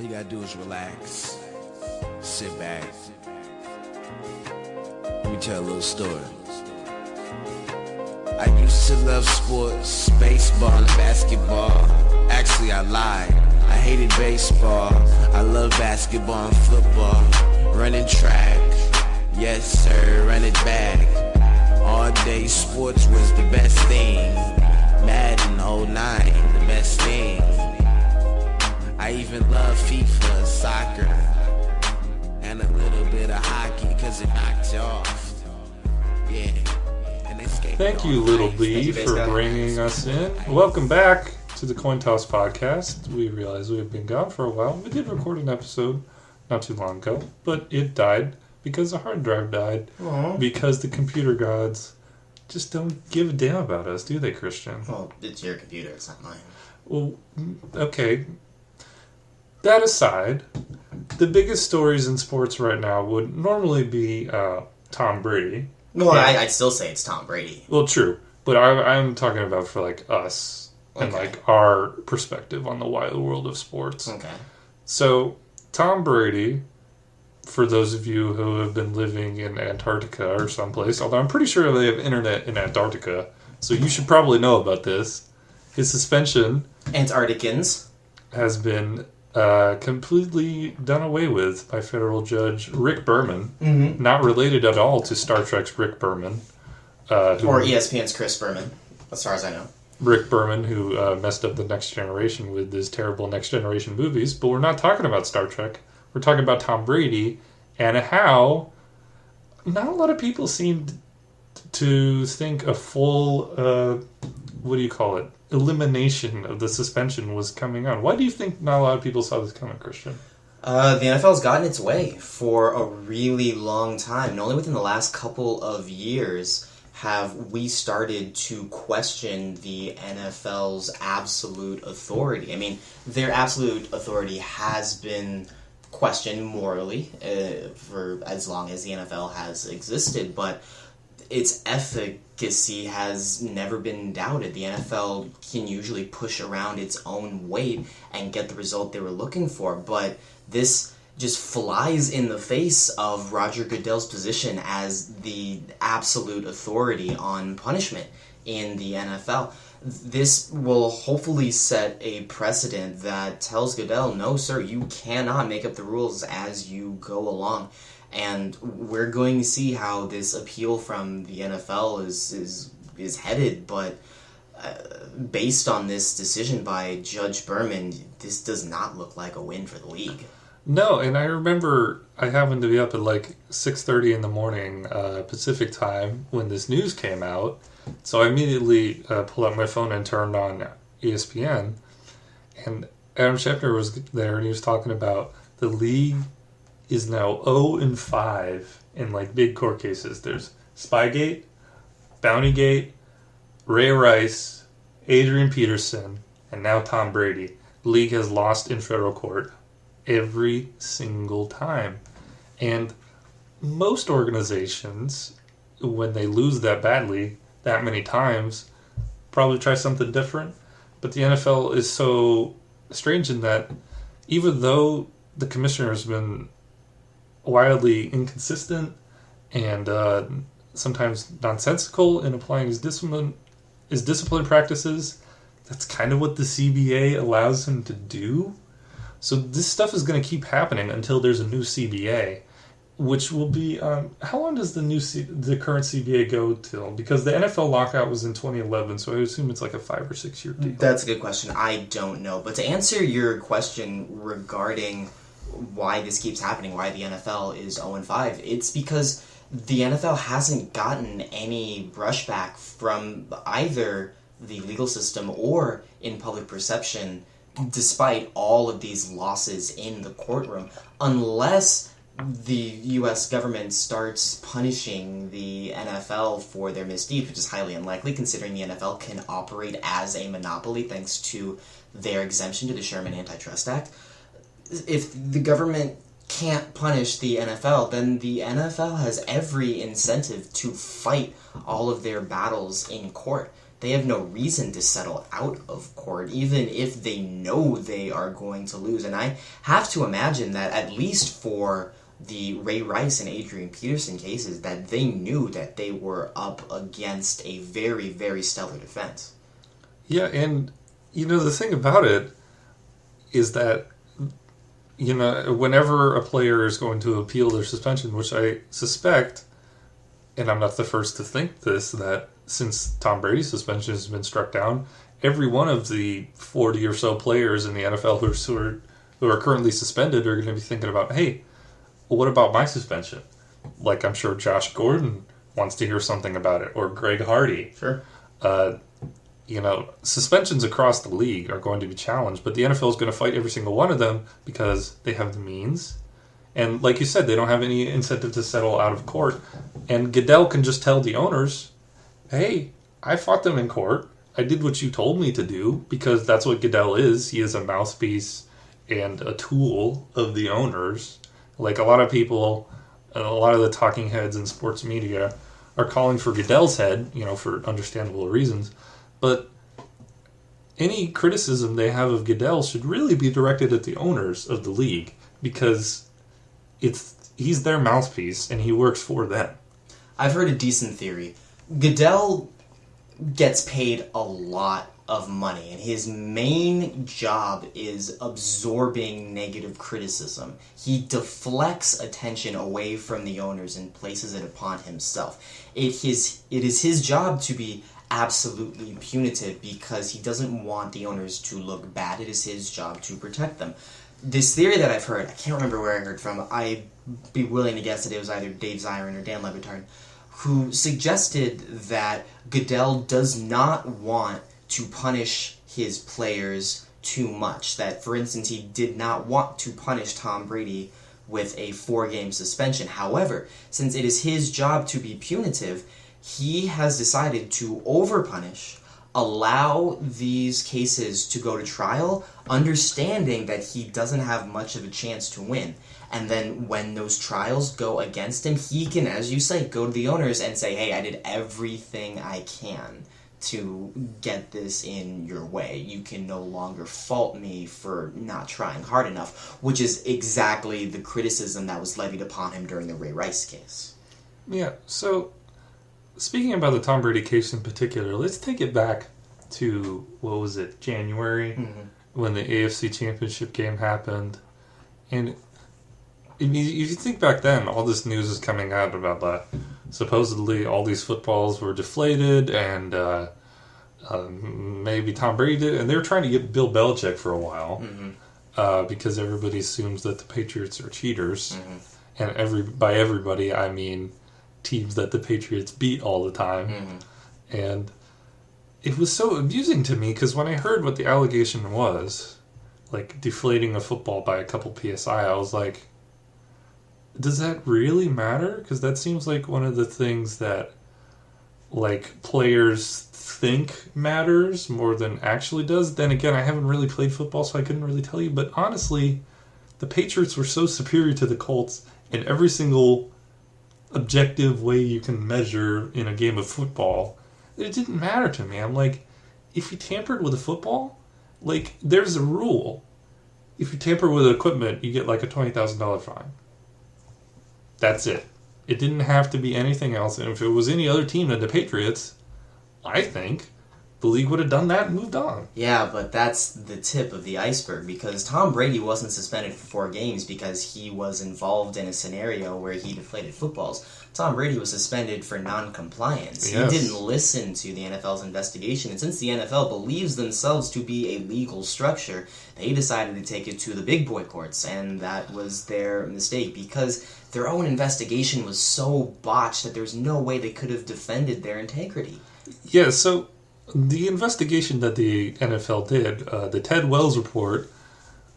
All you gotta do is relax, sit back. Let me tell a little story. I used to love sports, baseball and basketball. Actually, I lied. I hated baseball. I love basketball and football. Running track, yes sir, run it back. All day sports was the best thing. Madden 09, the best thing. I even love FIFA, soccer, and a little bit of hockey cause it knocked you off. Yeah. Thank you, Little B, for bringing us in. Welcome back to the Coin Toss podcast. We realize we have been gone for a while. We did record an episode not too long ago, but it died because the hard drive died. Aww. Because the computer gods just don't give a damn about us, do they, Christian? Well, it's your computer, it's not mine. Well, okay. That aside, the biggest stories in sports right now would normally be Tom Brady. Well, I'd still say it's Tom Brady. Well, true. But I'm talking about for, like, us and, like, our perspective on the wild world of sports. Okay. So, Tom Brady, for those of you who have been living in Antarctica or someplace, although I'm pretty sure they have internet in Antarctica, so you should probably know about this, his suspension... Antarcticans. ...has been completely done away with by federal judge Rick Berman. Mm-hmm. Not related at all to Star Trek's Rick Berman. Or ESPN's Chris Berman, as far as I know. Rick Berman, who messed up the Next Generation with his terrible Next Generation movies. But we're not talking about Star Trek. We're talking about Tom Brady and how not a lot of people seemed to think a full, elimination of the suspension was coming on. Why do you think not a lot of people saw this coming, Christian? The NFL's gotten its way for a really long time. And only within the last couple of years have we started to question the NFL's absolute authority. I mean, their absolute authority has been questioned morally for as long as the NFL has existed, but its efficacy has never been doubted. The NFL can usually push around its own weight and get the result they were looking for, but this just flies in the face of Roger Goodell's position as the absolute authority on punishment in the NFL. This will hopefully set a precedent that tells Goodell, no sir, you cannot make up the rules as you go along. And we're going to see how this appeal from the NFL is headed, but based on this decision by Judge Berman, this does not look like a win for the league. No, and I remember I happened to be up at like 6:30 in the morning Pacific time when this news came out, so I immediately pulled out my phone and turned on ESPN, and Adam Schefter was there, and he was talking about the league is now 0-5 in like big court cases. There's Spygate, Bountygate, Ray Rice, Adrian Peterson, and now Tom Brady. The league has lost in federal court every single time. And most organizations, when they lose that badly, that many times, probably try something different. But the NFL is so strange in that even though the commissioner has been wildly inconsistent and sometimes nonsensical in applying his discipline practices, that's kind of what the CBA allows him to do. So this stuff is going to keep happening until there's a new CBA, which will be how long does the current CBA go till? Because the NFL lockout was in 2011, so I assume it's like a 5 or 6 year deal. That's a good question. I don't know, but to answer your question regarding why this keeps happening, why the NFL is 0-5, it's because the NFL hasn't gotten any brushback from either the legal system or in public perception, despite all of these losses in the courtroom, unless the U.S. government starts punishing the NFL for their misdeeds, which is highly unlikely considering the NFL can operate as a monopoly thanks to their exemption to the Sherman Antitrust Act. If the government can't punish the NFL, then the NFL has every incentive to fight all of their battles in court. they have no reason to settle out of court, even if they know they are going to lose. And I have to imagine that at least for the Ray Rice and Adrian Peterson cases, that they knew that they were up against a very, very stellar defense. Yeah, and, the thing about it is that, whenever a player is going to appeal their suspension, which I suspect, and I'm not the first to think this, that since Tom Brady's suspension has been struck down, every one of the 40 or so players in the NFL who are currently suspended are going to be thinking about, hey, what about my suspension? Like, I'm sure Josh Gordon wants to hear something about it, or Greg Hardy. Sure. Suspensions across the league are going to be challenged, but the NFL is going to fight every single one of them because they have the means. And like you said, they don't have any incentive to settle out of court. And Goodell can just tell the owners, hey, I fought them in court. I did what you told me to do, because that's what Goodell is. He is a mouthpiece and a tool of the owners. Like, a lot of people, a lot of the talking heads in sports media are calling for Goodell's head, for understandable reasons. But any criticism they have of Goodell should really be directed at the owners of the league, because he's their mouthpiece and he works for them. I've heard a decent theory. Goodell gets paid a lot of money, and his main job is absorbing negative criticism. He deflects attention away from the owners and places it upon himself. It is his job to be absolutely punitive because he doesn't want the owners to look bad. It is his job to protect them. This theory that I've heard, I can't remember where I heard from, I'd be willing to guess that it was either Dave Zirin or Dan Levitard, who suggested that Goodell does not want to punish his players too much. That, for instance, he did not want to punish Tom Brady with a 4-game suspension. However, since it is his job to be punitive, he has decided to overpunish, allow these cases to go to trial, understanding that he doesn't have much of a chance to win. And then when those trials go against him, he can, as you say, go to the owners and say, hey, I did everything I can to get this in your way. You can no longer fault me for not trying hard enough, which is exactly the criticism that was levied upon him during the Ray Rice case. Yeah, so speaking about the Tom Brady case in particular, let's take it back to, January, when the AFC Championship game happened. And if you think back then, all this news is coming out about supposedly all these footballs were deflated, and maybe Tom Brady did, and they were trying to get Bill Belichick for a while, because everybody assumes that the Patriots are cheaters, and by everybody I mean teams that the Patriots beat all the time, and it was so amusing to me because when I heard what the allegation was, like deflating a football by a couple PSI, I was like, does that really matter? Because that seems like one of the things that, like, players think matters more than actually does. Then again, I haven't really played football, so I couldn't really tell you. But honestly, the Patriots were so superior to the Colts in every single objective way you can measure in a game of football, it didn't matter to me. I'm like, if you tampered with a football, like, there's a rule. If you tamper with equipment, you get like a $20,000 fine. That's it. It didn't have to be anything else. And if it was any other team than the Patriots, I think the league would have done that and moved on. Yeah, but that's the tip of the iceberg, because Tom Brady wasn't suspended for 4 games because he was involved in a scenario where he deflated footballs. Tom Brady was suspended for non-compliance. Yes. He didn't listen to the NFL's investigation, and since the NFL believes themselves to be a legal structure, they decided to take it to the big boy courts, and that was their mistake, because their own investigation was so botched that there's no way they could have defended their integrity. Yeah, so the investigation that the NFL did, the Ted Wells report,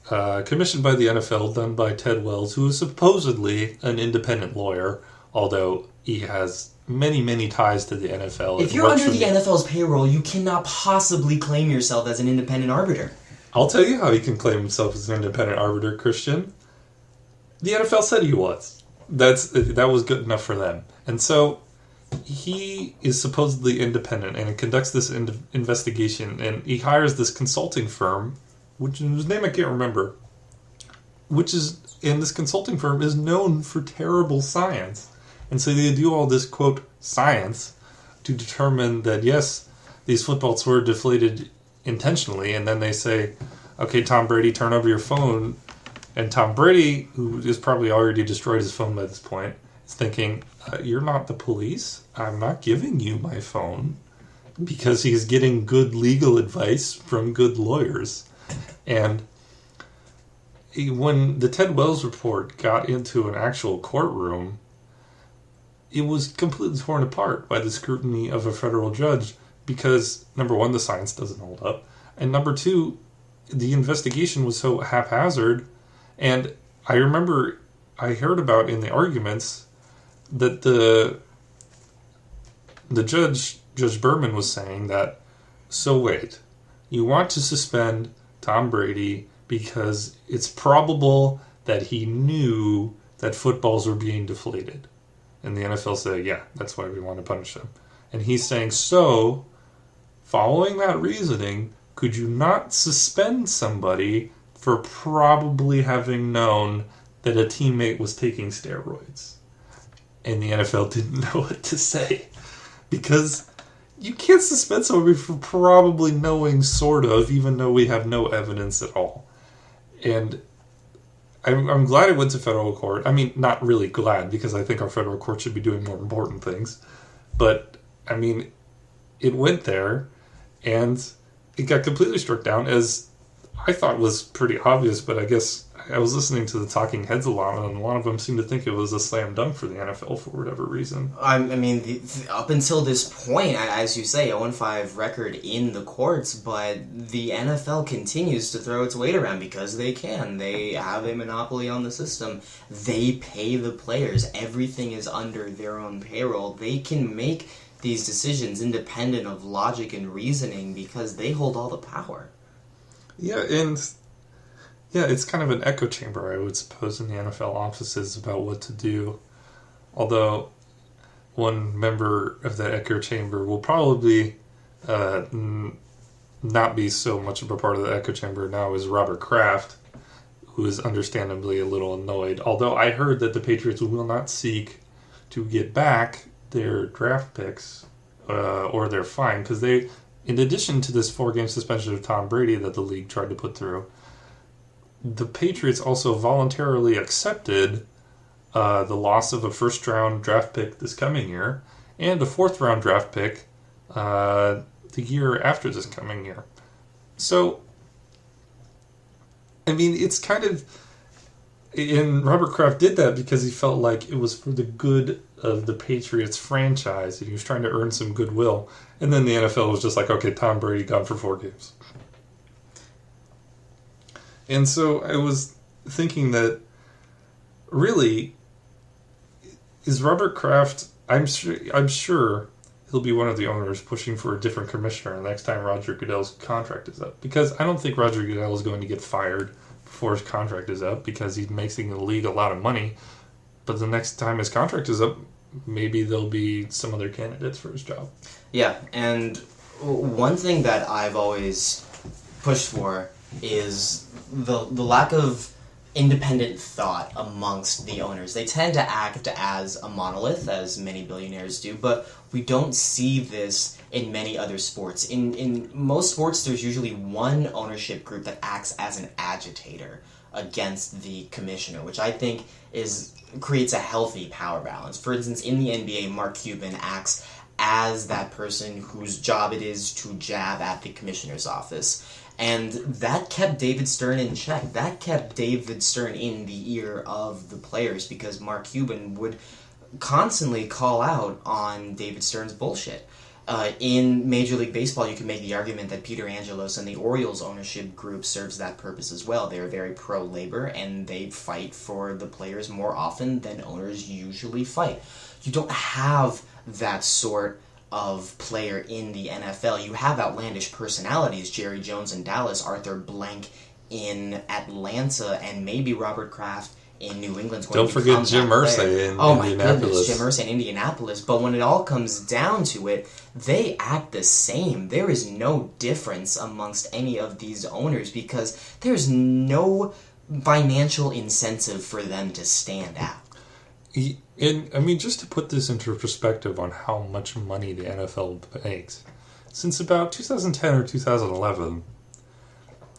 commissioned by the NFL, done by Ted Wells, who is supposedly an independent lawyer, although he has many, many ties to the NFL. If you're under the NFL's payroll, you cannot possibly claim yourself as an independent arbiter. I'll tell you how he can claim himself as an independent arbiter, Christian. The NFL said he was. That was good enough for them. And so he is supposedly independent and conducts this investigation, and he hires this consulting firm, whose name I can't remember, and this consulting firm is known for terrible science. And so they do all this, quote, science to determine that, yes, these footballs were deflated intentionally, and then they say, okay, Tom Brady, turn over your phone. And Tom Brady, who is probably already destroyed his phone by this point, is thinking, you're not the police. I'm not giving you my phone, because he's getting good legal advice from good lawyers. And when the Ted Wells report got into an actual courtroom, it was completely torn apart by the scrutiny of a federal judge because, number one, the science doesn't hold up, and number two, the investigation was so haphazard. And I remember I heard about in the arguments that the judge, Judge Berman, was saying that, so wait, you want to suspend Tom Brady because it's probable that he knew that footballs were being deflated. And the NFL said, yeah, that's why we want to punish him. And he's saying, so, following that reasoning, could you not suspend somebody for probably having known that a teammate was taking steroids? And the NFL didn't know what to say. Because you can't suspend somebody for probably knowing, sort of, even though we have no evidence at all. And I'm glad it went to federal court. I mean, not really glad, because I think our federal court should be doing more important things. But, I mean, it went there, and it got completely struck down, as I thought was pretty obvious, but I guess I was listening to the talking heads a lot, and a lot of them seemed to think it was a slam dunk for the NFL for whatever reason. I mean, up until this point, as you say, a 1-5 record in the courts, but the NFL continues to throw its weight around because they can. They have a monopoly on the system. They pay the players. Everything is under their own payroll. They can make these decisions independent of logic and reasoning because they hold all the power. Yeah, and it's kind of an echo chamber, I would suppose, in the NFL offices about what to do. Although one member of that echo chamber will probably not be so much of a part of the echo chamber now is Robert Kraft, who is understandably a little annoyed. Although I heard that the Patriots will not seek to get back their draft picks or their fine, because they, in addition to this 4-game suspension of Tom Brady that the league tried to put through, the Patriots also voluntarily accepted the loss of a first-round draft pick this coming year and a fourth-round draft pick the year after this coming year. So, I mean, it's kind of... And Robert Kraft did that because he felt like it was for the good of the Patriots franchise, and he was trying to earn some goodwill. And then the NFL was just like, okay, Tom Brady gone for 4 games. And so I was thinking that, really, is Robert Kraft... I'm sure he'll be one of the owners pushing for a different commissioner the next time Roger Goodell's contract is up. Because I don't think Roger Goodell is going to get fired before his contract is up, because he's making the league a lot of money. But the next time his contract is up, maybe there'll be some other candidates for his job. Yeah, and one thing that I've always pushed for is the lack of independent thought amongst the owners. They tend to act as a monolith, as many billionaires do, but we don't see this in many other sports. In most sports, there's usually one ownership group that acts as an agitator against the commissioner, which I think creates a healthy power balance. For instance, in the NBA, Mark Cuban acts as that person whose job it is to jab at the commissioner's office. And that kept David Stern in check. That kept David Stern in the ear of the players, because Mark Cuban would constantly call out on David Stern's bullshit. In Major League Baseball, you can make the argument that Peter Angelos and the Orioles ownership group serves that purpose as well. They're very pro-labor, and they fight for the players more often than owners usually fight. You don't have that sort of player in the NFL. You have outlandish personalities, Jerry Jones in Dallas, Arthur Blank in Atlanta, and maybe Robert Kraft in New England's going Don't to forget Jim Irsay in Indianapolis. Oh my goodness, Jim Irsay in Indianapolis. But when it all comes down to it, they act the same. There is no difference amongst any of these owners because there's no financial incentive for them to stand out. And I mean, just to put this into perspective on how much money the NFL makes, since about 2010 or 2011,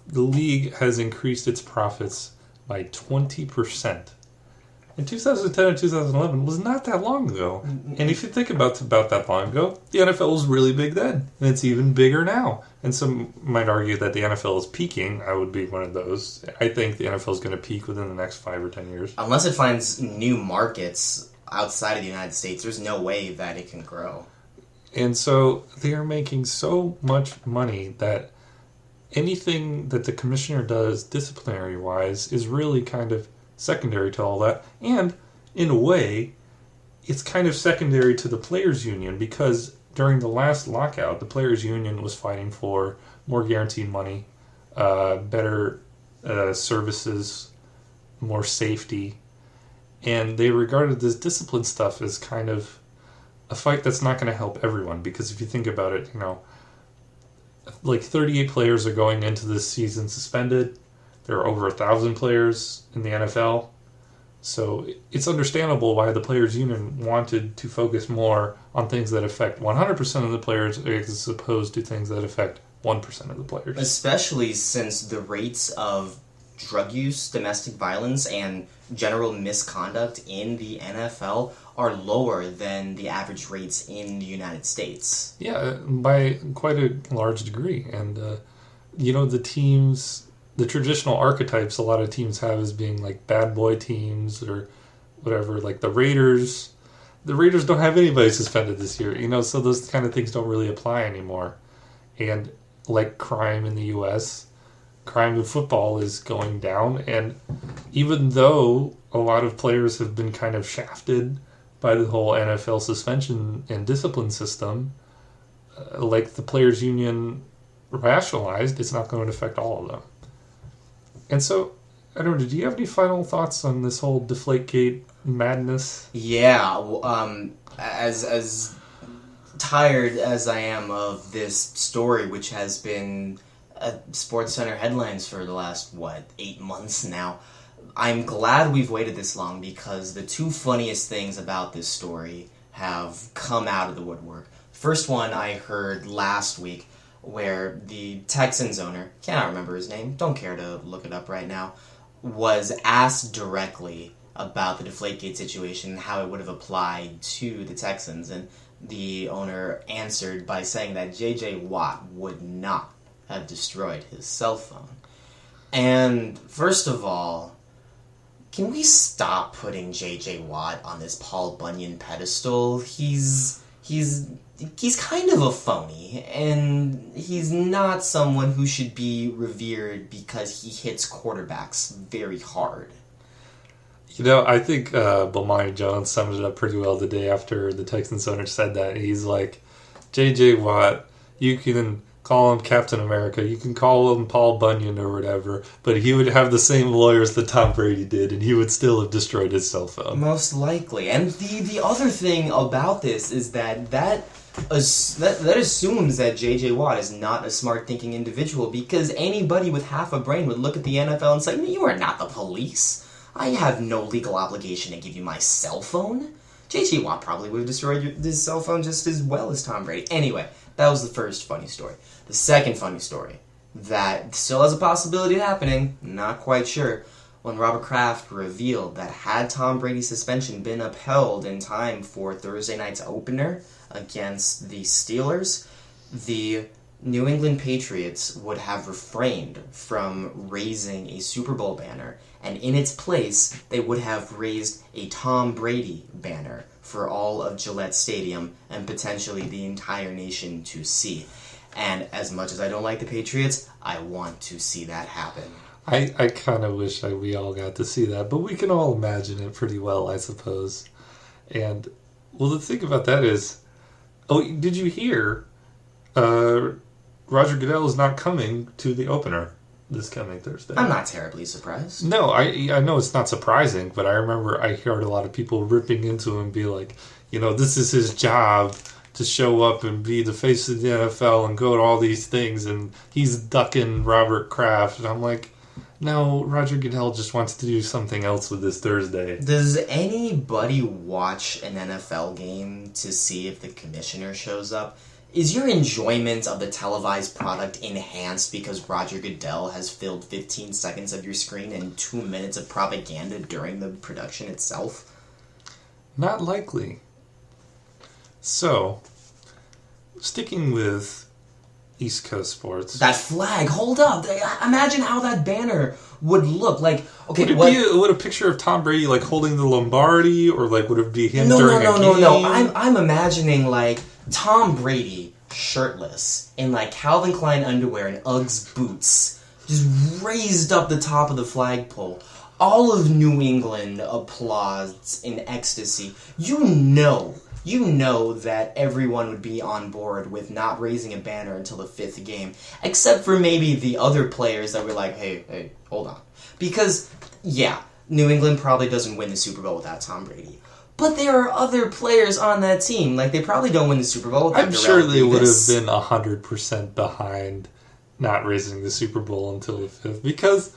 the league has increased its profits by 20%. In 2010 and 2011 was not that long ago. And if you think about that long ago, the NFL was really big then. And it's even bigger now. And some might argue that the NFL is peaking. I would be one of those. I think the NFL is going to peak within the next 5 or 10 years. Unless it finds new markets outside of the United States, there's no way that it can grow. And so they are making so much money that anything that the commissioner does disciplinary-wise is really kind of secondary to all that. And, in a way, it's kind of secondary to the players' union because during the last lockout, the players' union was fighting for more guaranteed money, better services, more safety. And they regarded this discipline stuff as kind of a fight that's not going to help everyone because if you think about it, like 38 players are going into this season suspended. There are over 1,000 players in the NFL. So it's understandable why the players' union wanted to focus more on things that affect 100% of the players as opposed to things that affect 1% of the players. Especially since the rates of drug use, domestic violence, and general misconduct in the NFL are lower than the average rates in the United States. Yeah, by quite a large degree. And, the teams, the traditional archetypes a lot of teams have as being like bad boy teams or whatever, like the Raiders. The Raiders don't have anybody suspended this year, so those kind of things don't really apply anymore. And like crime in the U.S., crime in football is going down. And even though a lot of players have been kind of shafted by the whole NFL suspension and discipline system, like the players' union rationalized, it's not going to affect all of them. And so, I don't know, do you have any final thoughts on this whole Deflategate madness? Yeah, as tired as I am of this story, which has been SportsCenter headlines for the last, 8 months now, I'm glad we've waited this long because the two funniest things about this story have come out of the woodwork. First one I heard last week where the Texans owner, cannot remember his name, don't care to look it up right now, was asked directly about the Deflategate situation and how it would have applied to the Texans. And the owner answered by saying that J.J. Watt would not have destroyed his cell phone. And first of all, can we stop putting J.J. Watt on this Paul Bunyan pedestal? He's kind of a phony, and he's not someone who should be revered because he hits quarterbacks very hard. I think Bomani Jones summed it up pretty well the day after the Texans owner said that. He's like, J.J. Watt, you can call him Captain America, you can call him Paul Bunyan or whatever, but he would have the same lawyers that Tom Brady did, and he would still have destroyed his cell phone. Most likely. And the other thing about this is that assumes that J.J. Watt is not a smart-thinking individual, because anybody with half a brain would look at the NFL and say, you are not the police. I have no legal obligation to give you my cell phone. J.J. Watt probably would have destroyed his cell phone just as well as Tom Brady. Anyway, that was the first funny story. The second funny story, that still has a possibility of happening, not quite sure, when Robert Kraft revealed that had Tom Brady's suspension been upheld in time for Thursday night's opener against the Steelers, the New England Patriots would have refrained from raising a Super Bowl banner, and in its place, they would have raised a Tom Brady banner for all of Gillette Stadium and potentially the entire nation to see. And as much as I don't like the Patriots, I want to see that happen. I kind of wish we all got to see that, but we can all imagine it pretty well, I suppose. And, well, the thing about that is, did you hear Roger Goodell is not coming to the opener? this coming Thursday. I'm not terribly surprised. No, I know it's not surprising, but I remember I heard a lot of people ripping into him and be like, this is his job to show up and be the face of the NFL and go to all these things, and he's ducking Robert Kraft. And I'm like, no, Roger Goodell just wants to do something else with this Thursday. Does anybody watch an NFL game to see if the commissioner shows up? Is your enjoyment of the televised product enhanced because Roger Goodell has filled 15 seconds of your screen and 2 minutes of propaganda during the production itself? Not likely. So, sticking with East Coast sports. That flag, hold up. Imagine how that banner would look. Like, okay, would a picture of Tom Brady holding the Lombardi, or would it be him during a game? No. I'm imagining Tom Brady shirtless in Calvin Klein underwear and Uggs boots, just raised up the top of the flagpole. All of New England applauds in ecstasy. You know that everyone would be on board with not raising a banner until the 5th game, except for maybe the other players that were like, hey, hold on. Because, yeah, New England probably doesn't win the Super Bowl without Tom Brady. But there are other players on that team. They probably don't win the Super Bowl without I'm sure they would have been 100% behind not raising the Super Bowl until the 5th, because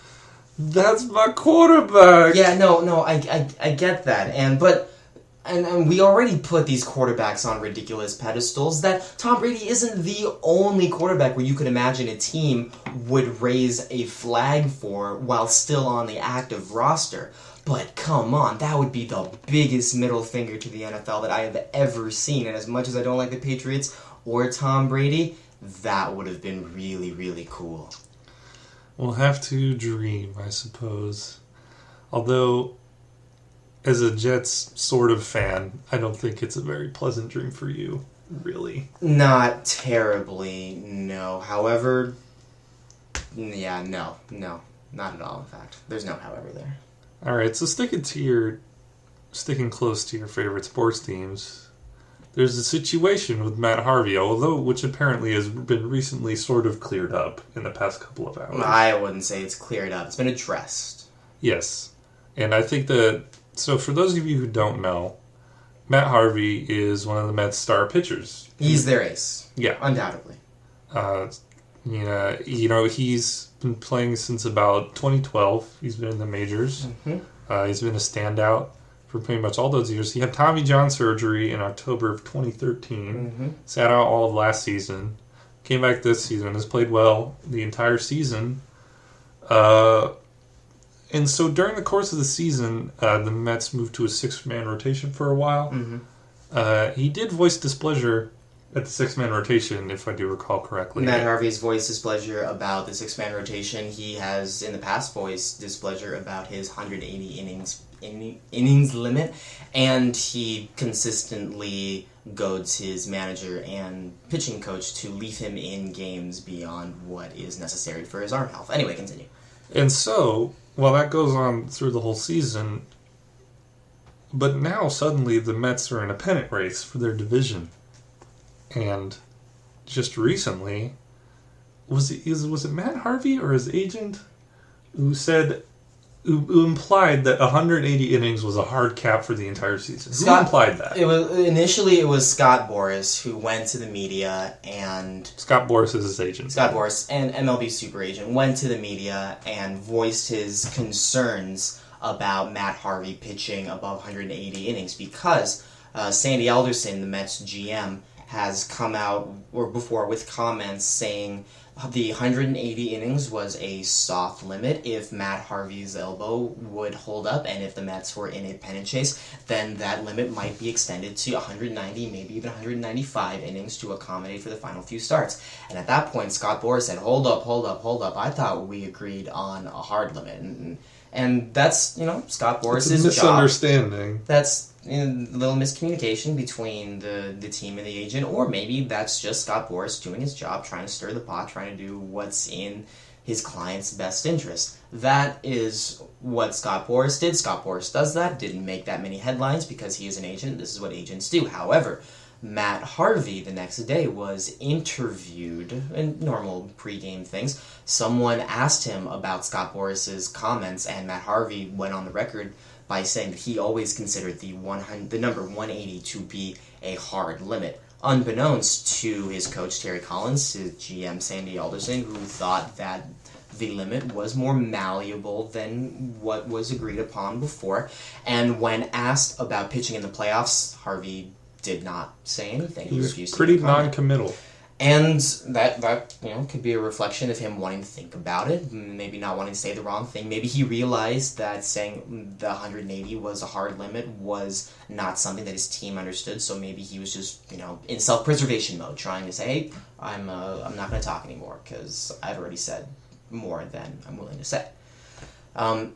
that's my quarterback. Yeah, no, I get that. And we already put these quarterbacks on ridiculous pedestals, that Tom Brady isn't the only quarterback where you could imagine a team would raise a flag for while still on the active roster. But come on, that would be the biggest middle finger to the NFL that I have ever seen. And as much as I don't like the Patriots or Tom Brady, that would have been really, really cool. We'll have to dream, I suppose. Although, as a Jets sort of fan, I don't think it's a very pleasant dream for you, really. Not terribly, no. However, yeah, no, not at all, in fact. There's no however there. Alright, so sticking close to your favorite sports teams, there's a situation with Matt Harvey, which apparently has been recently sort of cleared up in the past couple of hours. I wouldn't say it's cleared up. It's been addressed. Yes. And I think that, so for those of you who don't know, Matt Harvey is one of the Mets' star pitchers. He's their ace. Yeah. Undoubtedly. He's been playing since about 2012. He's been in the majors. Mm-hmm. He's been a standout for pretty much all those years. He had Tommy John surgery in October of 2013. Mm-hmm. Sat out all of last season. Came back this season. Has played well the entire season. And so during the course of the season, the Mets moved to a 6-man rotation for a while. Mm-hmm. He did voice displeasure at the 6-man rotation, if I do recall correctly. Matt Harvey's voiced displeasure about the 6-man rotation. He has, in the past, voiced displeasure about his 180 innings limit, and he consistently goads his manager and pitching coach to leave him in games beyond what is necessary for his arm health. Anyway, continue. And so, while that goes on through the whole season, but now suddenly the Mets are in a pennant race for their division. And just recently, was it Matt Harvey or his agent who implied that 180 innings was a hard cap for the entire season? Who implied that? Initially, it was Scott Boras who went to the media and... Scott Boras is his agent. Scott Boras, and MLB super agent, went to the media and voiced his concerns about Matt Harvey pitching above 180 innings because Sandy Alderson, the Mets GM, has come out before with comments saying the 180 innings was a soft limit if Matt Harvey's elbow would hold up, and if the Mets were in a pennant chase, then that limit might be extended to 190, maybe even 195 innings to accommodate for the final few starts. And at that point, Scott Boras said, hold up, I thought we agreed on a hard limit. And that's, Scott Boras' It's a misunderstanding. Job. That's a little miscommunication between the team and the agent, or maybe that's just Scott Boras doing his job, trying to stir the pot, trying to do what's in his client's best interest. That is what Scott Boras did. Scott Boras does that, didn't make that many headlines because he is an agent. This is what agents do. However, Matt Harvey the next day was interviewed in normal pregame things. Someone asked him about Scott Boras's comments, and Matt Harvey went on the record by saying that he always considered the number 180 to be a hard limit, unbeknownst to his coach Terry Collins, his GM Sandy Alderson, who thought that the limit was more malleable than what was agreed upon before. And when asked about pitching in the playoffs, Harvey did not say anything. He was pretty non-committal. And that could be a reflection of him wanting to think about it, maybe not wanting to say the wrong thing. Maybe he realized that saying the 180 was a hard limit was not something that his team understood, so maybe he was just, in self-preservation mode, trying to say, hey, I'm not going to talk anymore because I've already said more than I'm willing to say.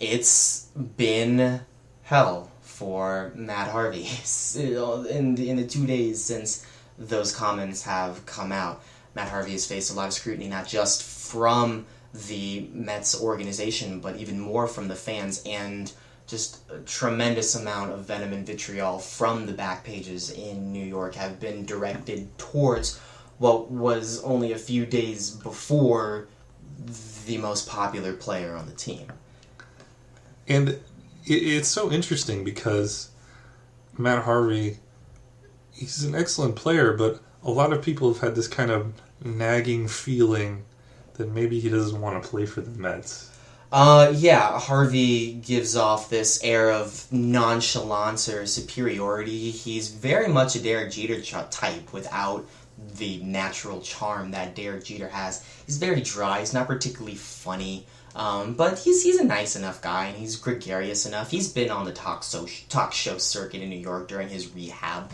It's been hell for Matt Harvey in the 2 days since those comments have come out. Matt Harvey has faced a lot of scrutiny, not just from the Mets organization, but even more from the fans, and just a tremendous amount of venom and vitriol from the back pages in New York have been directed towards what was only a few days before the most popular player on the team. And it's so interesting because Matt Harvey, he's an excellent player, but a lot of people have had this kind of nagging feeling that maybe he doesn't want to play for the Mets. Harvey gives off this air of nonchalance or superiority. He's very much a Derek Jeter type without the natural charm that Derek Jeter has. He's very dry. He's not particularly funny. But he's a nice enough guy, and he's gregarious enough. He's been on the talk show circuit in New York during his rehab.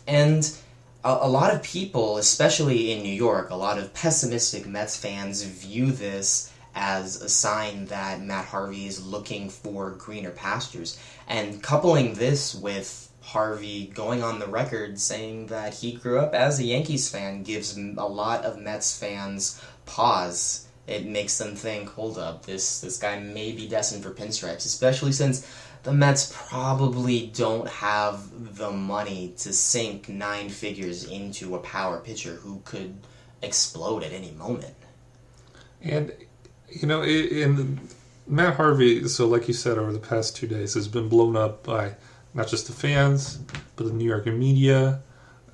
And a lot of people, especially in New York, a lot of pessimistic Mets fans view this as a sign that Matt Harvey is looking for greener pastures. And coupling this with Harvey going on the record saying that he grew up as a Yankees fan gives a lot of Mets fans pause. It makes them think, hold up, this guy may be destined for pinstripes, especially since the Mets probably don't have the money to sink 9 figures into a power pitcher who could explode at any moment. And, in Matt Harvey, so like you said, over the past 2 days, has been blown up by not just the fans, but the New York media.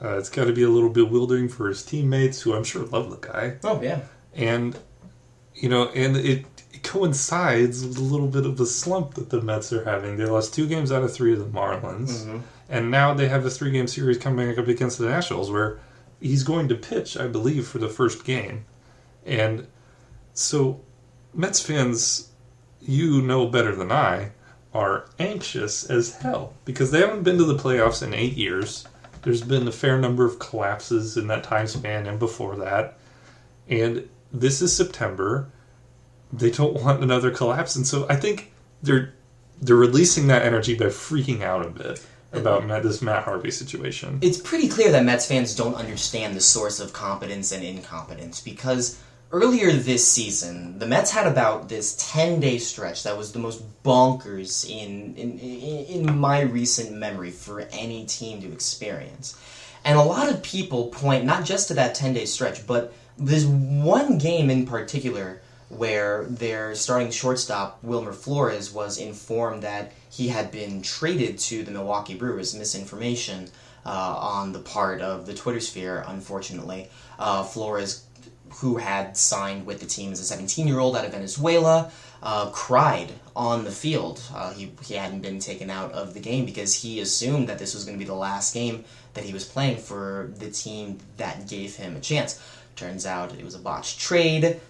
It's got to be a little bewildering for his teammates, who I'm sure love the guy. Oh, yeah. And, and it coincides with a little bit of the slump that the Mets are having. They lost 2 games out of 3 of the Marlins. Mm-hmm. And now they have a 3-game series coming up against the Nationals, where he's going to pitch, I believe, for the first game. And so Mets fans, you know better than I, are anxious as hell because they haven't been to the playoffs in 8 years. There's been a fair number of collapses in that time span and before that. And this is September. They don't want another collapse. And so I think they're releasing that energy by freaking out a bit about this Matt Harvey situation. It's pretty clear that Mets fans don't understand the source of competence and incompetence because earlier this season, the Mets had about this 10-day stretch that was the most bonkers in my recent memory for any team to experience. And a lot of people point not just to that 10-day stretch, but there's one game in particular where their starting shortstop, Wilmer Flores, was informed that he had been traded to the Milwaukee Brewers. Misinformation on the part of the Twitter sphere, unfortunately. Flores, who had signed with the team as a 17-year-old out of Venezuela, cried on the field. He hadn't been taken out of the game because he assumed that this was going to be the last game that he was playing for the team that gave him a chance. Turns out it was a botched trade.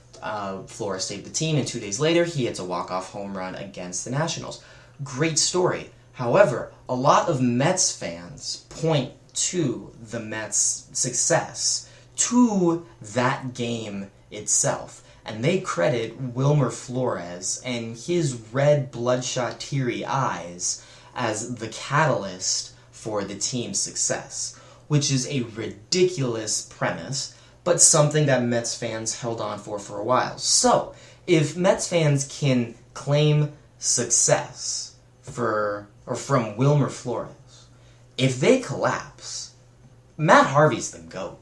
Flores saved the team, and 2 days later, he hits a walk-off home run against the Nationals. Great story. However, a lot of Mets fans point to the Mets' success, to that game itself, and they credit Wilmer Flores and his red, bloodshot, teary eyes as the catalyst for the team's success, which is a ridiculous premise, but something that Mets fans held on for a while. So, if Mets fans can claim success from Wilmer Flores, if they collapse, Matt Harvey's the GOAT.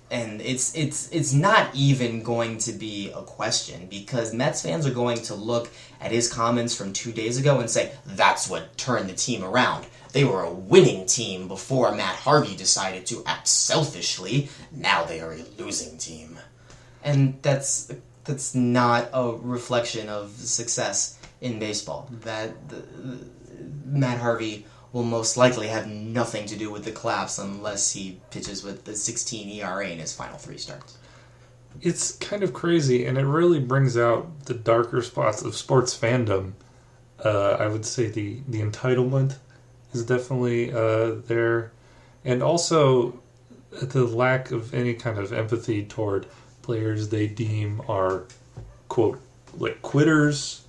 And it's not even going to be a question, because Mets fans are going to look at his comments from 2 days ago and say, that's what turned the team around. They were a winning team before Matt Harvey decided to act selfishly. Now they are a losing team. And that's not a reflection of success in baseball. Matt Harvey will most likely have nothing to do with the collapse unless he pitches with the 16 ERA in his final 3 starts. It's kind of crazy, and it really brings out the darker spots of sports fandom. I would say the entitlement is definitely there, and also the lack of any kind of empathy toward players they deem are, quote, like quitters,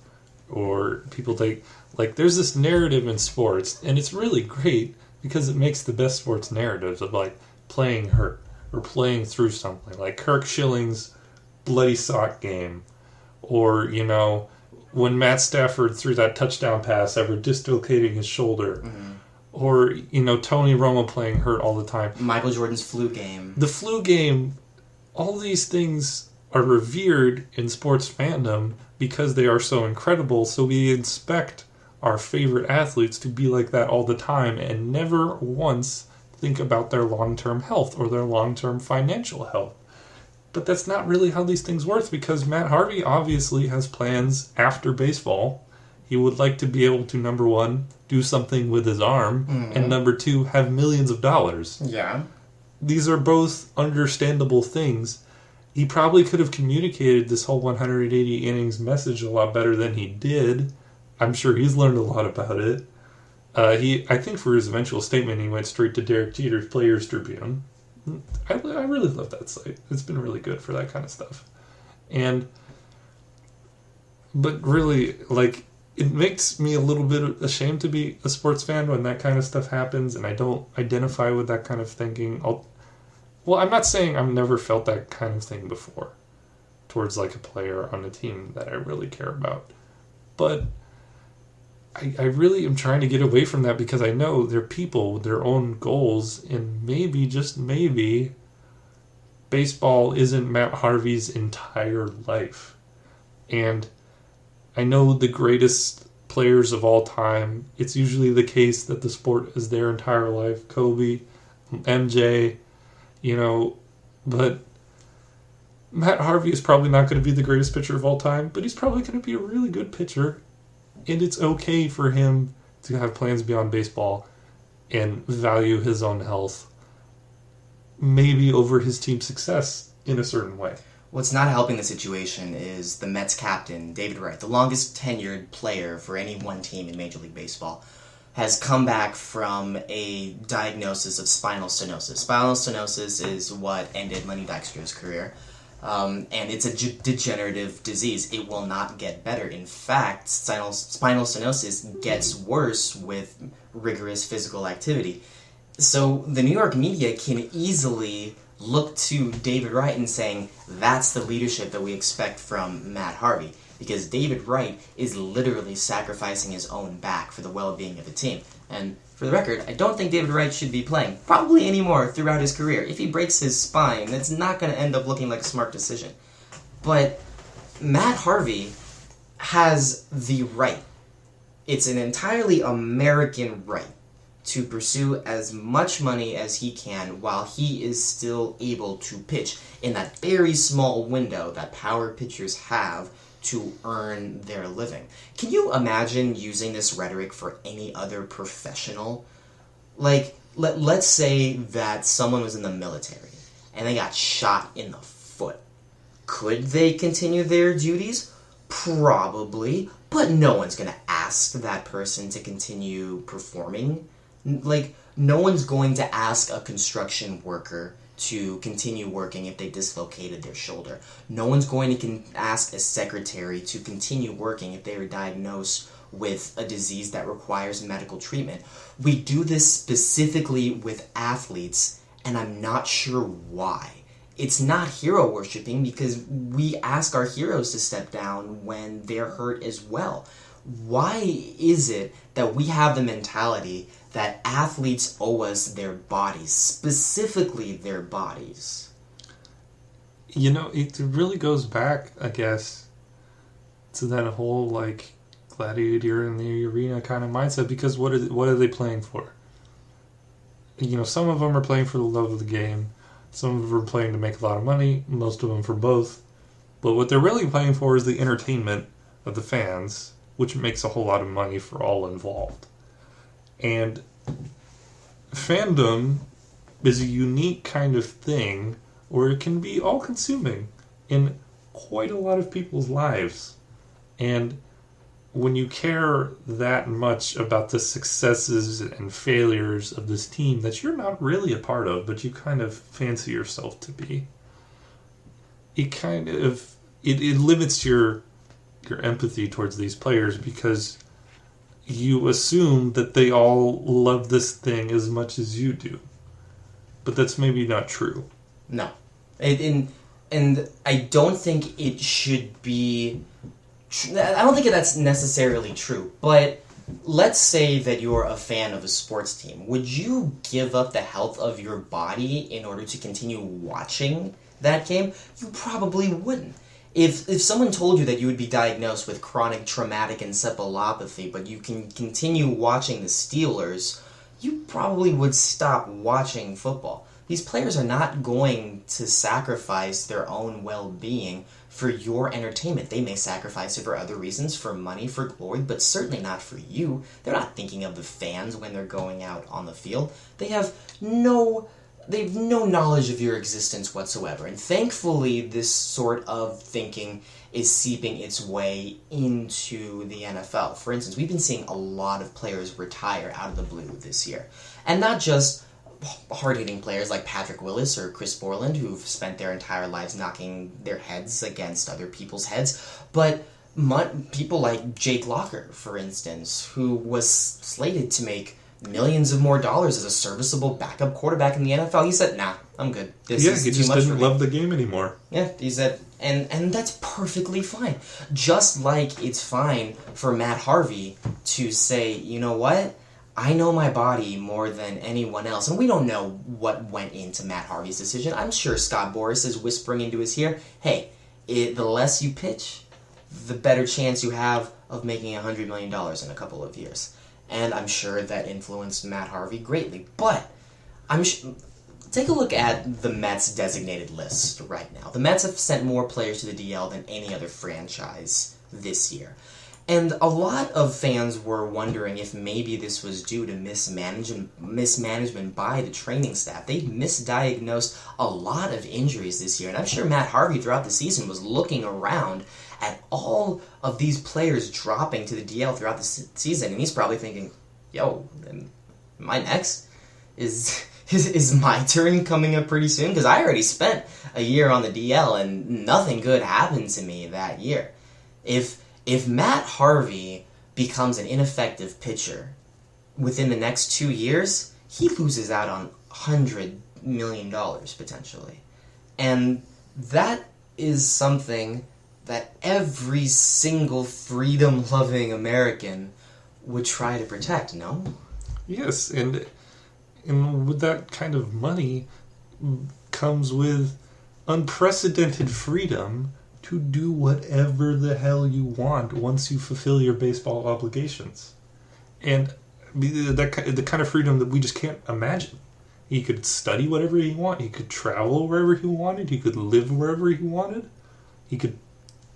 or people there's this narrative in sports, and it's really great because it makes the best sports narratives of like playing hurt or playing through something, like Kirk Schilling's bloody sock game, or when Matt Stafford threw that touchdown pass after dislocating his shoulder, or Tony Romo playing hurt all the time. Michael Jordan's flu game. The flu game. All these things are revered in sports fandom because they are so incredible. So we expect our favorite athletes to be like that all the time and never once think about their long-term health or their long-term financial health. But that's not really how these things work, because Matt Harvey obviously has plans after baseball. He would like to be able to, number one, do something with his arm, and number two, have millions of dollars. Yeah. These are both understandable things. He probably could have communicated this whole 180 innings message a lot better than he did. I'm sure he's learned a lot about it. I think for his eventual statement, he went straight to Derek Jeter's Players Tribune. I really love that site. It's been really good for that kind of stuff. But really, it makes me a little bit ashamed to be a sports fan when that kind of stuff happens, and I don't identify with that kind of thinking. I'm not saying I've never felt that kind of thing before towards a player on a team that I really care about. But I really am trying to get away from that, because I know they're people with their own goals, and maybe, just maybe, baseball isn't Matt Harvey's entire life. And I know the greatest players of all time, it's usually the case that the sport is their entire life. Kobe, MJ, but Matt Harvey is probably not going to be the greatest pitcher of all time, but he's probably going to be a really good pitcher. And it's okay for him to have plans beyond baseball and value his own health, maybe over his team's success in a certain way. What's not helping the situation is the Mets captain, David Wright, the longest tenured player for any one team in Major League Baseball, has come back from a diagnosis of spinal stenosis. Spinal stenosis is what ended Lenny Dykstra's career. And it's a degenerative disease. It will not get better. In fact, spinal stenosis gets worse with rigorous physical activity. So the New York media can easily look to David Wright and saying, that's the leadership that we expect from Matt Harvey. Because David Wright is literally sacrificing his own back for the well-being of the team. And for the record, I don't think David Wright should be playing probably anymore throughout his career. If he breaks his spine, that's not going to end up looking like a smart decision. But Matt Harvey has the right. It's an entirely American right to pursue as much money as he can while he is still able to pitch in that very small window that power pitchers have to earn their living. Can you imagine using this rhetoric for any other professional? Let's say that someone was in the military and they got shot in the foot. Could they continue their duties? Probably, but no one's going to ask that person to continue performing. No one's going to ask a construction worker to continue working if they dislocated their shoulder. No one's going to ask a secretary to continue working if they are diagnosed with a disease that requires medical treatment. We do this specifically with athletes, and I'm not sure why. It's not hero worshipping, because we ask our heroes to step down when they're hurt as well. Why is it that we have the mentality that athletes owe us their bodies, specifically their bodies? It really goes back, I guess, to that whole, like, gladiator in the arena kind of mindset, because what are they playing for? Some of them are playing for the love of the game. Some of them are playing to make a lot of money. Most of them for both. But what they're really playing for is the entertainment of the fans, which makes a whole lot of money for all involved. And fandom is a unique kind of thing where it can be all-consuming in quite a lot of people's lives. And when you care that much about the successes and failures of this team that you're not really a part of, but you kind of fancy yourself to be, it limits your empathy towards these players, because you assume that they all love this thing as much as you do. But that's maybe not true. No. And I don't think it should be... I don't think that's necessarily true, but let's say that you're a fan of a sports team. Would you give up the health of your body in order to continue watching that game? You probably wouldn't. If someone told you that you would be diagnosed with chronic traumatic encephalopathy, but you can continue watching the Steelers, you probably would stop watching football. These players are not going to sacrifice their own well-being for your entertainment. They may sacrifice it for other reasons, for money, for glory, but certainly not for you. They're not thinking of the fans when they're going out on the field. They have no knowledge of your existence whatsoever. And thankfully, this sort of thinking is seeping its way into the NFL. For instance, we've been seeing a lot of players retire out of the blue this year. And not just hard-hitting players like Patrick Willis or Chris Borland, who've spent their entire lives knocking their heads against other people's heads, but people like Jake Locker, for instance, who was slated to make millions of more dollars as a serviceable backup quarterback in the NFL. He said, nah, I'm good. This is he too just much didn't for me. love the game anymore. Yeah, he said, and that's perfectly fine. Just like it's fine for Matt Harvey to say, you know what? I know my body more than anyone else. And we don't know what went into Matt Harvey's decision. I'm sure Scott Boras is whispering into his ear, hey, the less you pitch, the better chance you have of making $100 million in a couple of years. And I'm sure that influenced Matt Harvey greatly. But take a look at the Mets' designated list right now. The Mets have sent more players to the DL than any other franchise this year. And a lot of fans were wondering if maybe this was due to mismanagement by the training staff. They misdiagnosed a lot of injuries this year. And I'm sure Matt Harvey throughout the season was looking around at all of these players dropping to the DL throughout the season. And he's probably thinking, yo, am I next? Is my turn coming up pretty soon? Because I already spent a year on the DL and nothing good happened to me that year. If Matt Harvey becomes an ineffective pitcher within the next 2 years, he loses out on $100 million potentially. And that is something that every single freedom-loving American would try to protect, no? Yes, and with that kind of money comes with unprecedented freedom to do whatever the hell you want once you fulfill your baseball obligations. And the kind of freedom that we just can't imagine. He could study whatever he wanted. He could travel wherever he wanted. He could live wherever he wanted. He could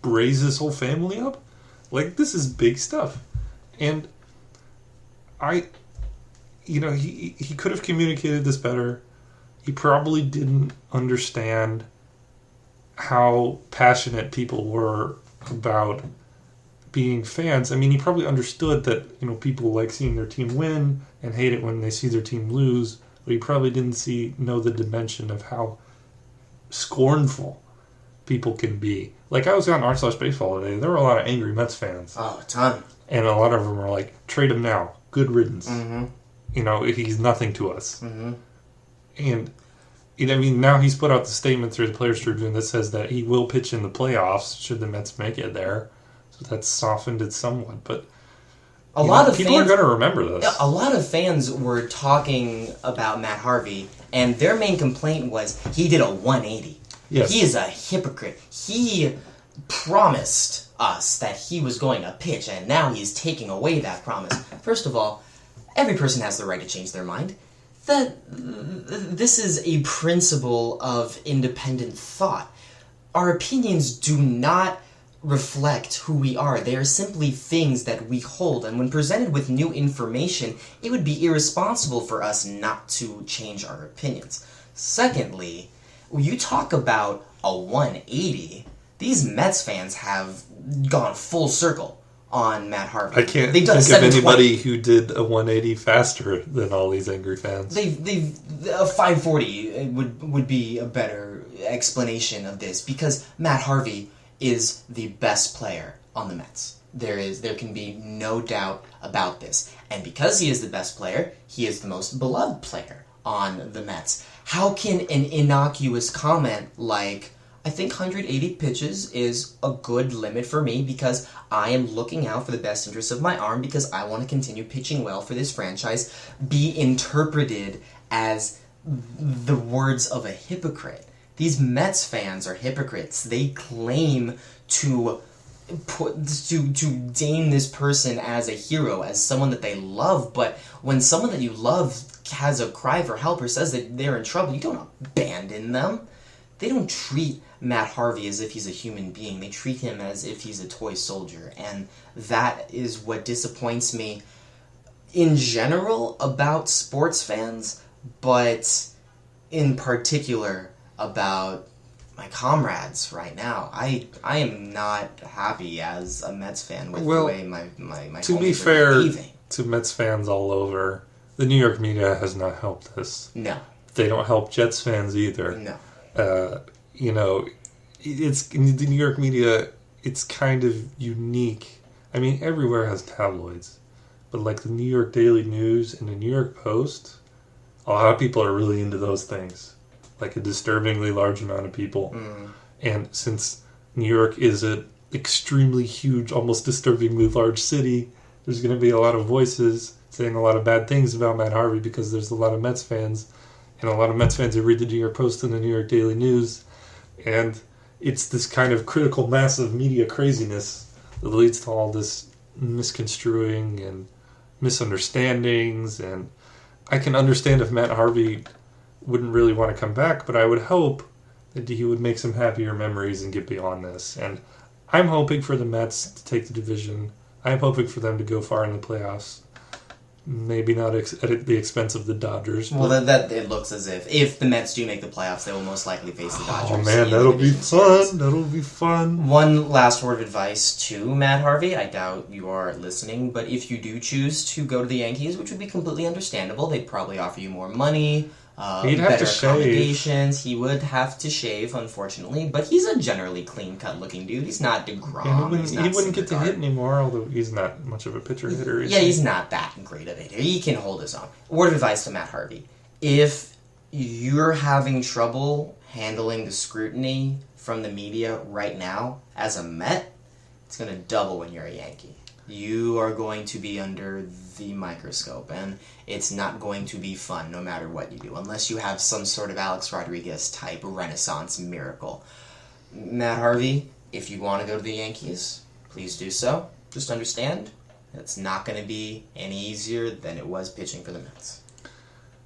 raise his whole family up. Like, this is big stuff. And he could have communicated this better. He probably didn't understand how passionate people were about being fans. I mean, he probably understood that, people like seeing their team win and hate it when they see their team lose, but he probably didn't know the dimension of how scornful people can be. Like, I was on r/baseball today. There were a lot of angry Mets fans. Oh, a ton. And a lot of them were like, trade him now. Good riddance. Mm-hmm. He's nothing to us. Mm-hmm. And now he's put out the statement through the Players Tribune that says that he will pitch in the playoffs should the Mets make it there. So that's softened it somewhat. But People are going to remember this. A lot of fans were talking about Matt Harvey, and their main complaint was he did a 180. Yes. He is a hypocrite. He promised us that he was going to pitch, and now he's taking away that promise. First of all, every person has the right to change their mind. This is a principle of independent thought. Our opinions do not reflect who we are. They are simply things that we hold, and when presented with new information, it would be irresponsible for us not to change our opinions. Secondly, when you talk about a 180, these Mets fans have gone full circle on Matt Harvey. I can't think of anybody who did a 180 faster than all these angry fans. A 540 would be a better explanation of this, because Matt Harvey is the best player on the Mets. There can be no doubt about this. And because he is the best player, he is the most beloved player on the Mets. How can an innocuous comment like, I think 180 pitches is a good limit for me because I am looking out for the best interests of my arm because I want to continue pitching well for this franchise, be interpreted as the words of a hypocrite? These Mets fans are hypocrites. They claim to deem this person as a hero, as someone that they love, but when someone that you love has a cry for help or says that they're in trouble, you don't abandon them. They don't treat Matt Harvey as if he's a human being. They treat him as if he's a toy soldier, and that is what disappoints me in general about sports fans, but in particular about my comrades right now. I am not happy as a Mets fan with the way my to be fair to Mets fans all over, the New York media has not helped this. No. They don't help Jets fans either. No. It's in the New York media, it's kind of unique. I mean, everywhere has tabloids, but like the New York Daily News and the New York Post, a lot of people are really into those things. Like a disturbingly large amount of people. Mm. And since New York is an extremely huge, almost disturbingly large city, there's going to be a lot of voices saying a lot of bad things about Matt Harvey because there's a lot of Mets fans, and a lot of Mets fans who read the New York Post and the New York Daily News. And it's this kind of critical mass of media craziness that leads to all this misconstruing and misunderstandings. And I can understand if Matt Harvey wouldn't really want to come back, but I would hope that he would make some happier memories and get beyond this. And I'm hoping for the Mets to take the division. I'm hoping for them to go far in the playoffs. Maybe not at the expense of the Dodgers. Well, that it looks as if the Mets do make the playoffs, they will most likely face the Dodgers. Oh man, that'll be fun. That'll be fun. One last word of advice to Matt Harvey. I doubt you are listening, but if you do choose to go to the Yankees, which would be completely understandable, they'd probably offer you more money. He'd have better to shave. accommodations. He would have to shave, unfortunately, but he's a generally clean-cut looking dude. He's not DeGrom. Yeah, he wouldn't get to hit anymore, although he's not much of a pitcher hitter. He's not that great of a hitter. He can hold his own. Word of advice to Matt Harvey: if you're having trouble handling the scrutiny from the media right now as a Met, it's going to double when you're a Yankee. You are going to be under the microscope, and it's not going to be fun no matter what you do, unless you have some sort of Alex Rodriguez type Renaissance miracle. Matt Harvey, if you want to go to the Yankees, please do so. Just understand, it's not going to be any easier than it was pitching for the Mets.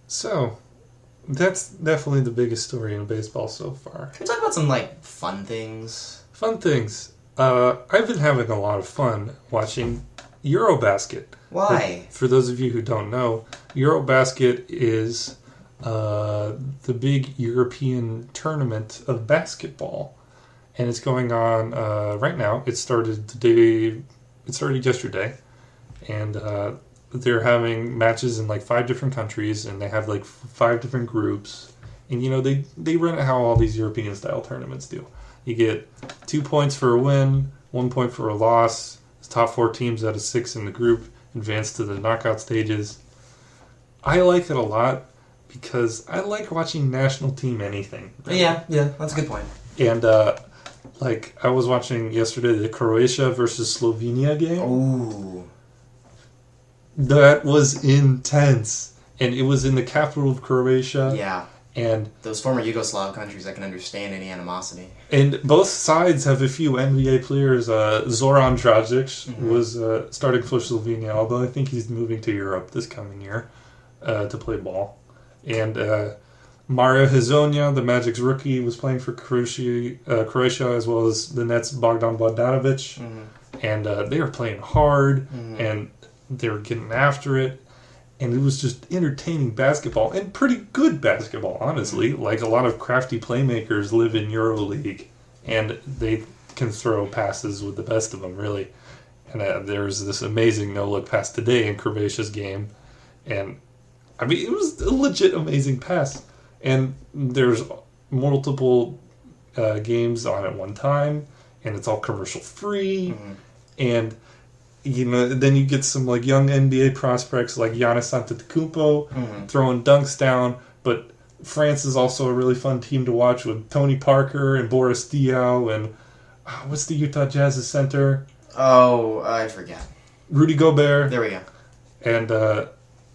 So, that's definitely the biggest story in baseball so far. Can we talk about some, fun things? Fun things. I've been having a lot of fun watching Eurobasket. Why? For those of you who don't know, Eurobasket is the big European tournament of basketball, and it's going on right now. It started yesterday, and they're having matches in 5 different countries, and they have 5 different groups, and they run it how all these European style tournaments do. You get 2 points for a win, 1 point for a loss. The top 4 teams out of 6 in the group advance to the knockout stages. I like it a lot because I like watching national team anything. Really. Yeah, that's a good point. And I was watching yesterday the Croatia versus Slovenia game. Ooh. That was intense. And it was in the capital of Croatia. Yeah. And those former Yugoslav countries, I can understand any animosity. And both sides have a few NBA players. Zoran Dragic was starting for Slovenia, although I think he's moving to Europe this coming year to play ball. And Mario Hezonja, the Magic's rookie, was playing for Croatia, as well as the Nets' Bogdan Bogdanovic. And they were playing hard, and they were getting after it. And it was just entertaining basketball, and pretty good basketball, honestly. Like, a lot of crafty playmakers live in EuroLeague, and they can throw passes with the best of them, really. And there was this amazing no-look pass today in Croatia's game. And, I mean, it was a legit amazing pass. And there's multiple games on at one time, and it's all commercial-free. And... you know, then you get some like young NBA prospects like Giannis Antetokounmpo throwing dunks down. But France is also a really fun team to watch with Tony Parker and Boris Diaw and what's the Utah Jazz's center? Oh, I forget. Rudy Gobert. There we go. And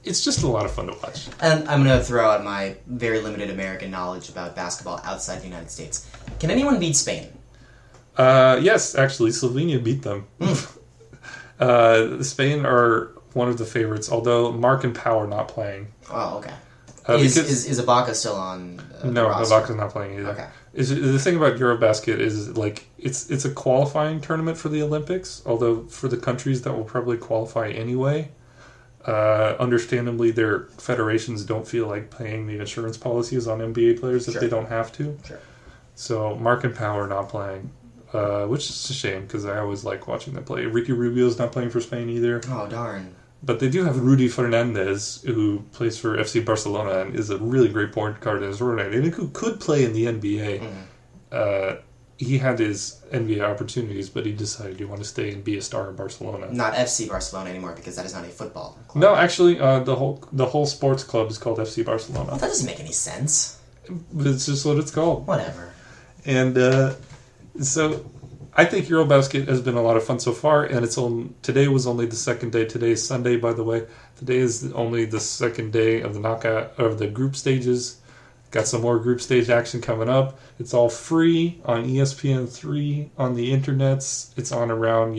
it's just a lot of fun to watch. And I'm going to throw out my very limited American knowledge about basketball outside the United States. Can anyone beat Spain? Yes, actually, Slovenia beat them. Spain are one of the favorites, although Mark and Pau are not playing. Oh, okay. Is Ibaka still on no, roster? Ibaka's not playing either. Okay. The thing about Eurobasket is like it's a qualifying tournament for the Olympics, although for the countries that will probably qualify anyway, understandably their federations don't feel like paying the insurance policies on NBA players if they don't have to. Sure. So Mark and Pau are not playing. Which is a shame because I always like watching them play. Ricky Rubio's not playing for Spain either. Oh, darn. But they do have Rudy Fernandez, who plays for FC Barcelona and is a really great point guard in his own right, and who could play in the NBA. He had his NBA opportunities, but he decided he wanted to stay and be a star in Barcelona. Not FC Barcelona anymore because that is not a football club. No, actually, the whole sports club is called FC Barcelona. Well, that doesn't make any sense. It's just what it's called. Whatever. And so I think Eurobasket has been a lot of fun so far, and today was only the second day. Today is Sunday, by the way. Today is only the second day of the knockout of the group stages. Got some more group stage action coming up. It's all free on ESPN3 on the internets. It's on around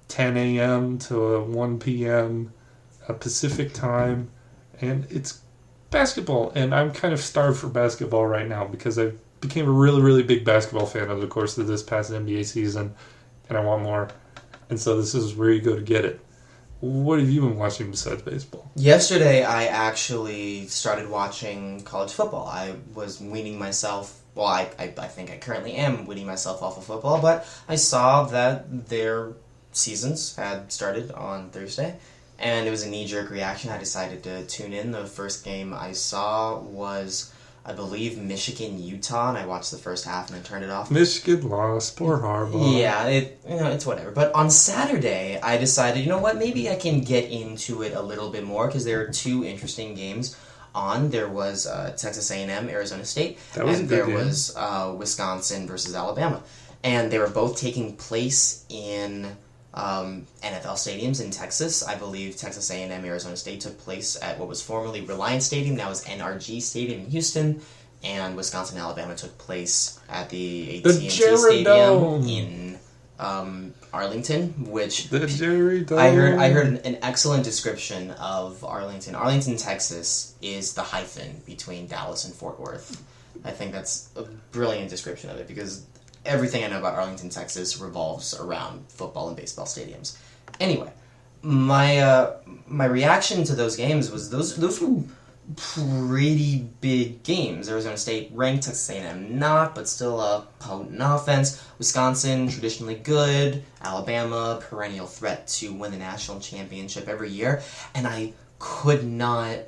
10 a.m. to 1 p.m. Pacific time, and it's basketball. And I'm kind of starved for basketball right now because I became a really, really big basketball fan over the course of this past NBA season, and I want more. And so this is where you go to get it. What have you been watching besides baseball? Yesterday, I actually started watching college football. I was weaning myself... Well, I think I currently am weaning myself off of football, but I saw that their seasons had started on Thursday, and it was a knee-jerk reaction. I decided to tune in. The first game I saw was... I believe Michigan, Utah, and I watched the first half and then turned it off. Michigan lost. Poor Harvey. Yeah, it's whatever. But on Saturday, I decided, you know what, maybe I can get into it a little bit more because there are two interesting games on. There was Texas A&M, Arizona State, and there was Wisconsin versus Alabama. And they were both taking place in NFL stadiums in Texas. I believe Texas A&M Arizona State took place at what was formerly Reliance Stadium, now is NRG Stadium in Houston, and Wisconsin Alabama took place at the AT&T Stadium in Arlington, which the Jerry Dome. I heard an excellent description of Arlington. Arlington, Texas is the hyphen between Dallas and Fort Worth. I think that's a brilliant description of it because everything I know about Arlington, Texas revolves around football and baseball stadiums. Anyway, my reaction to those games was those were pretty big games. Arizona State ranked, Texas A&M not, but still a potent offense. Wisconsin, traditionally good. Alabama, perennial threat to win the national championship every year. And I could not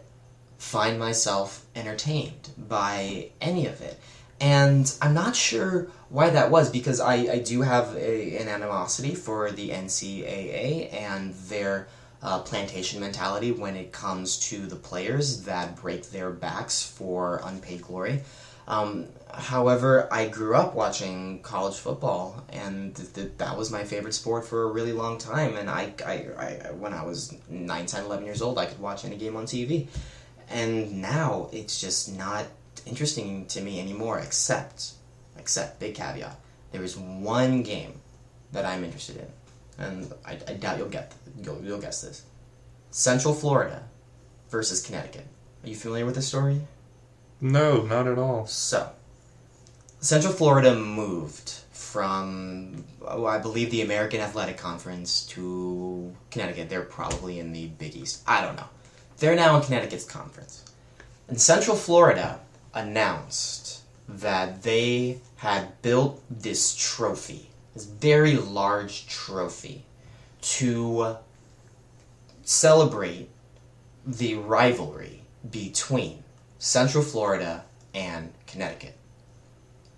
find myself entertained by any of it. And I'm not sure why that was, because I do have an animosity for the NCAA and their plantation mentality when it comes to the players that break their backs for unpaid glory. However, I grew up watching college football, and that was my favorite sport for a really long time. And I when I was 9, 10, 11 years old, I could watch any game on TV. And now it's just not interesting to me anymore, except, big caveat, there is one game that I'm interested in, and I doubt you'll guess this. Central Florida versus Connecticut. Are you familiar with this story? No, not at all. So, Central Florida moved from, I believe, the American Athletic Conference to Connecticut. They're probably in the Big East. I don't know. They're now in Connecticut's conference. And Central Florida announced that they had built this trophy, this very large trophy, to celebrate the rivalry between Central Florida and Connecticut.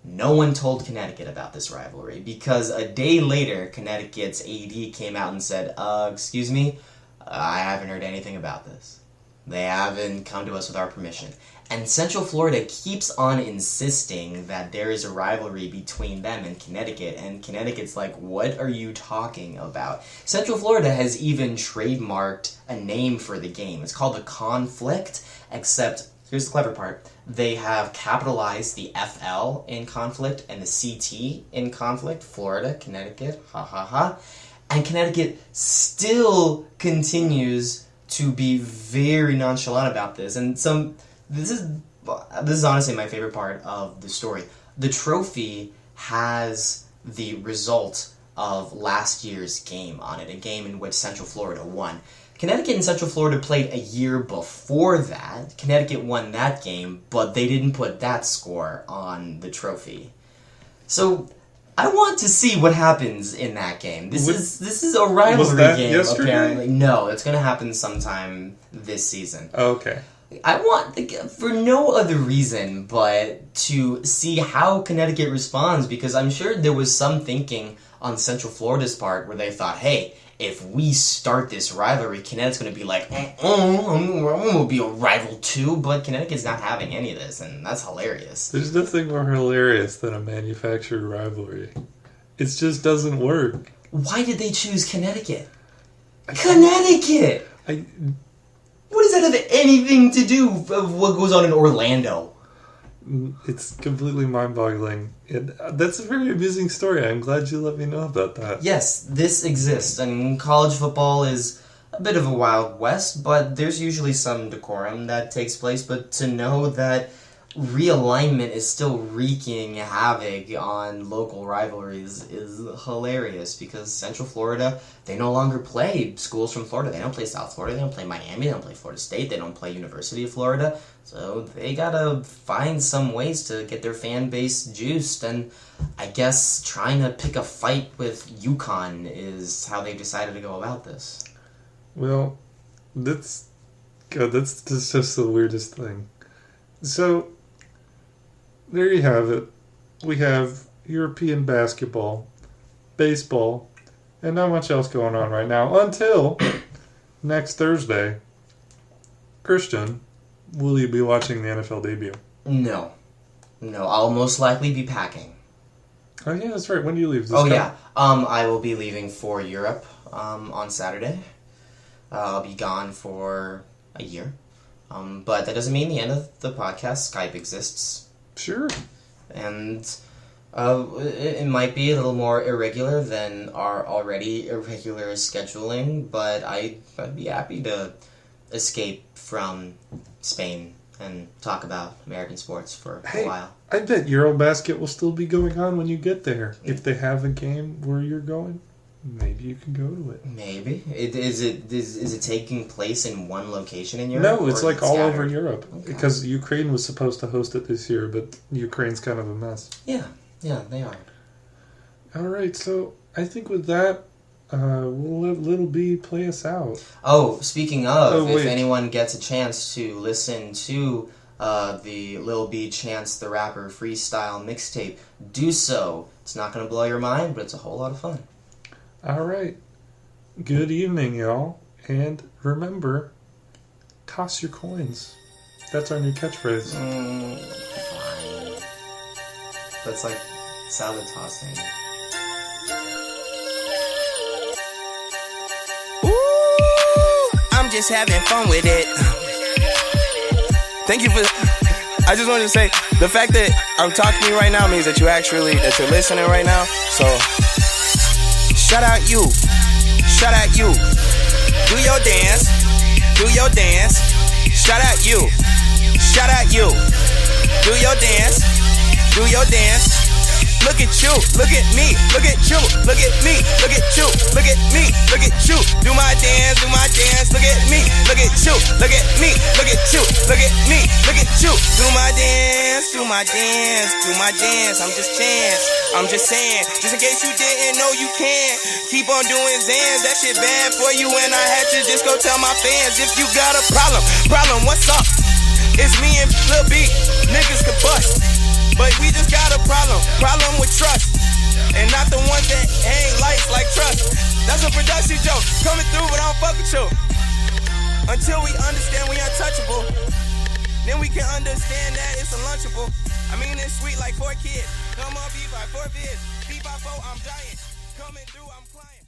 No one told Connecticut about this rivalry because a day later, Connecticut's AD came out and said, excuse me, I haven't heard anything about this. They haven't come to us with our permission. And Central Florida keeps on insisting that there is a rivalry between them and Connecticut, and Connecticut's like, what are you talking about? Central Florida has even trademarked a name for the game. It's called the Conflict, except, here's the clever part, they have capitalized the FL in Conflict and the CT in Conflict, Florida, Connecticut, ha ha ha. And Connecticut still continues to be very nonchalant about this. And this is honestly my favorite part of the story. The trophy has the result of last year's game on it, a game in which Central Florida won. Connecticut and Central Florida played a year before that. Connecticut won that game, but they didn't put that score on the trophy. So I want to see what happens in that game. This is a rivalry game, yesterday? Apparently. No, it's going to happen sometime this season. Okay. I want, for no other reason but to see how Connecticut responds, because I'm sure there was some thinking on Central Florida's part where they thought, hey, if we start this rivalry, Connecticut's going to be like, I'm going to be a rival too, but Connecticut's not having any of this, and that's hilarious. There's nothing more hilarious than a manufactured rivalry. It just doesn't work. Why did they choose Connecticut? Connecticut! What does that have anything to do with what goes on in Orlando? It's completely mind-boggling. That's a very amusing story. I'm glad you let me know about that. Yes, this exists. And college football is a bit of a Wild West, but there's usually some decorum that takes place. But to know that realignment is still wreaking havoc on local rivalries is hilarious, because Central Florida, they no longer play schools from Florida. They don't play South Florida. They don't play Miami. They don't play Florida State. They don't play University of Florida. So they gotta find some ways to get their fan base juiced, and I guess trying to pick a fight with UConn is how they decided to go about this. Well, that's just the weirdest thing. So, there you have it. We have European basketball, baseball, and not much else going on right now until next Thursday. Christian, will you be watching the NFL debut? No, I'll most likely be packing. Oh yeah, that's right. When do you leave? I will be leaving for Europe on Saturday. I'll be gone for a year. But that doesn't mean the end of the podcast. Skype exists. Sure. And it might be a little more irregular than our already irregular scheduling, but I'd be happy to escape from Spain and talk about American sports for a while. I bet Eurobasket will still be going on when you get there. If they have a game where you're going, maybe you can go to it. Maybe. Is it taking place in one location in Europe? No, it's like all over Europe. Okay. Because Ukraine was supposed to host it this year, but Ukraine's kind of a mess. Yeah, they are. All right, so I think with that, we'll let Little B play us out. Oh, speaking of, if anyone gets a chance to listen to the Lil B Chance the Rapper freestyle mixtape, do so. It's not going to blow your mind, but it's a whole lot of fun. All right. Good evening, y'all. And remember, toss your coins. That's our new catchphrase. Fine. That's like salad tossing. Ooh, I'm just having fun with it. Thank you for. I just wanted to say the fact that I'm talking to you right now means that you're listening right now. So shout out you. Shout out you. Do your dance. Do your dance. Shout out you. Shout out you. Do your dance. Do your dance. Look at you. Look at me. Look at you. Look at me. Look at you. Look at me. Look at you. Do my dance. Do my dance. Look at me. Look at you. Look at me. Look at you. Look at me. Look at you. Do my dance. Do my dance. Do my dance. I'm just saying. Just in case you didn't know, you can keep on doing Zans. That shit bad for you, and I had to just go tell my fans. If you got a problem, what's up? It's me and Lil B. Niggas can bust, but we just got a problem with trust, and not the ones that ain't like trust. That's a production joke coming through, but I don't fuck with you. Until we understand we untouchable, then we can understand that it's unlunchable. I mean, it's sweet like 4 kids. Come on, beat by 4 vids. Beat by 4, I'm giant. Coming through, I'm flying.